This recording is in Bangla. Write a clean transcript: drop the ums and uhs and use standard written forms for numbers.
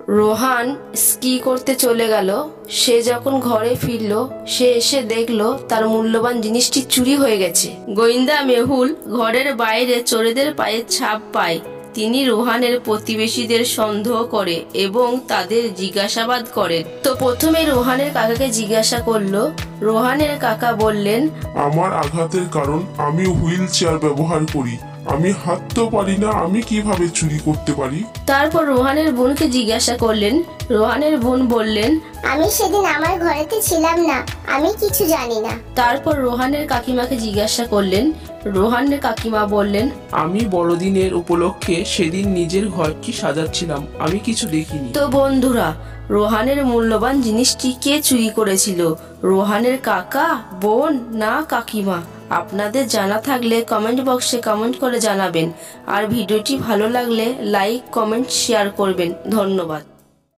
রোহান স্কি করতে চলে গেল। সে যখন ঘরে ফিরল, সে এসে দেখলো তার মূল্যবান জিনিসটি চুরি হয়ে গেছে। গোয়েন্দা মেহুল ঘরের বাইরে চোরেদের পায়ের ছাপ পায়। তিনি রোহানের প্রতিবেশীদের সন্দেহ করে এবং তাদের জিজ্ঞাসাবাদ করেন। তো প্রথমে রোহানের কাকাকে জিজ্ঞাসা করলো। রোহানের কাকা বললেন, আমার আঘাতের কারণ আমি হুইল চেয়ার ব্যবহার করি, আমি হাঁটতেও পারি না, আমি কিভাবে চুরি করতে পারি? তারপর রোহানের বোনকে জিজ্ঞাসা করলেন। রোহানের বোন বললেন, আমি সেদিন আমার ঘরেতে ছিলাম না, আমি কিছু জানি না। তারপর রোহানের কাকিমাকে জিজ্ঞাসা করলেন। রোহানের কাকিমা বললেন, আমি বড়দিনের উপলক্ষে সেদিন নিজের ঘরটি সাজাচ্ছিলাম, আমি কিছু দেখিনি। তো বন্ধুরা, রোহানের মূল্যবান জিনিসটি কে চুরি করেছিল? রোহানের কাকা, বোন না কাকিমা? আপনাদের জানা থাকলে কমেন্ট বক্সে কমেন্ট করে জানাবেন। আর ভিডিওটি ভালো লাগলে লাইক, কমেন্ট, শেয়ার করবেন। ধন্যবাদ।